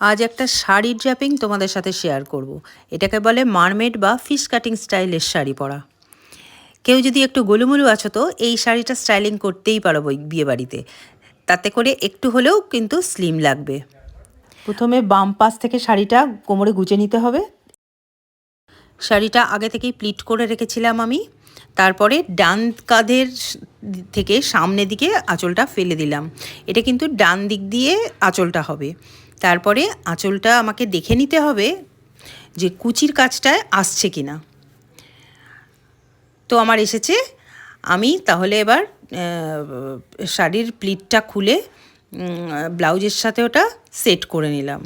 আজ একটা শাড়ির ড্র্যাপিং তোমাদের সাথে শেয়ার করব। এটাকে বলে মারমেড বা ফিশ কাটিং স্টাইলের শাড়ি পরা। কেউ যদি একটু গোলুমুলু আছো তো এই শাড়িটা স্টাইলিং করতেই পারো বিয়ে বাড়িতে, তাতে করে একটু হলেও কিন্তু স্লিম লাগবে। প্রথমে বাম পাশ থেকে শাড়িটা কোমরে গুজে নিতে হবে। শাড়িটা আগে থেকেই প্লিট করে রেখেছিলাম আমি। তারপরে ডান কাঁধের থেকে সামনের দিকে আঁচলটা ফেলে দিলাম। এটা কিন্তু ডান দিক দিয়ে আঁচলটা হবে। তারপরে আঁচলটা আমাকে দেখে নিতে হবে যে কুচির কাজটায় আসছে কি না। তো আমার এসেছে। আমি তাহলে এবার শাড়ির প্লিটটা খুলে ব্লাউজের সাথে ওটা সেট করে নিলাম।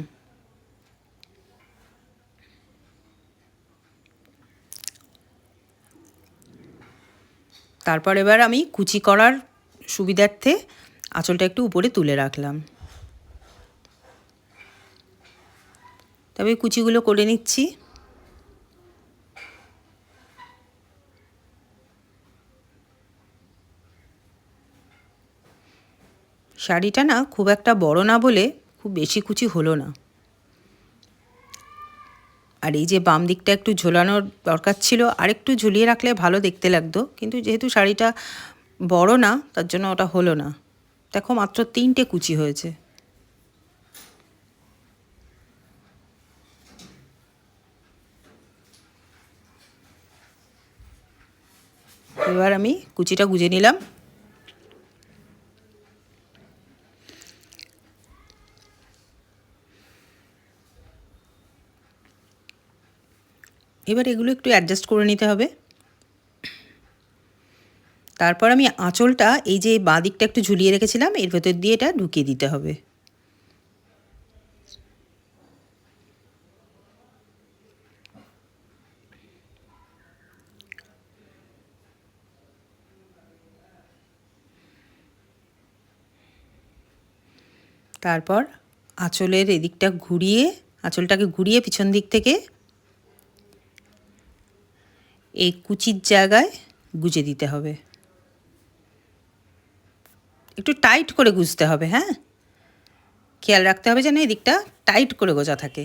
তারপর এবার আমি কুচি করার সুবিধার্থে আঁচলটা একটু উপরে তুলে রাখলাম। তবে কুচিগুলো করে নিচ্ছি। শাড়িটা না খুব একটা বড় না বলে খুব বেশি কুচি হলো না। আর এই যে বাম দিকটা একটু ঝোলানোর দরকার ছিল, আর একটু ঝুলিয়ে রাখলে ভালো দেখতে লাগতো, কিন্তু যেহেতু শাড়িটা বড় না তার জন্য ওটা হলো না। দেখো মাত্র 3টে কুচি হয়েছে। এবার আমি কুচিটা গুজে নিলাম। এবার এগুলো একটু অ্যাডজাস্ট করে নিতে হবে। তারপর আমি আঁচলটা এই যে বাঁ দিকটা একটু ঝুলিয়ে রেখেছিলাম এর ভেতর দিয়ে এটা ঢুকিয়ে দিতে হবে। তারপর আঁচলের এদিকটা ঘুরিয়ে, আঁচলটাকে ঘুরিয়ে পিছন দিক থেকে এই কুচির জায়গায় গুজে দিতে হবে। একটু টাইট করে গুজতে হবে, হ্যাঁ, খেয়াল রাখতে হবে যেন এদিকটা টাইট করে গোজা থাকে।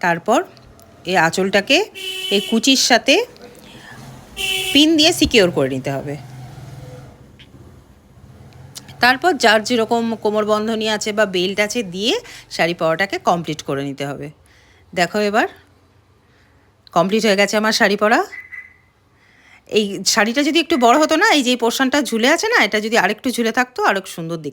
তারপর এই আঁচলটাকে এই কুচির সাথে পিন দিয়ে সিকিওর করে নিতে হবে। তারপর যার যেরকম কোমরবন্ধনী আছে বা বেল্ট আছে দিয়ে শাড়ি পরাটাকে কমপ্লিট করে নিতে হবে। দেখো এবার কমপ্লিট হয়ে গেছে আমার শাড়ি পরা। এই শাড়িটা যদি একটু বড় হতো না, এই যে পোর্শনটা ঝুলে আছে না, এটা যদি আরেকটু ঝুলে থাকতো আরও সুন্দর দেখতে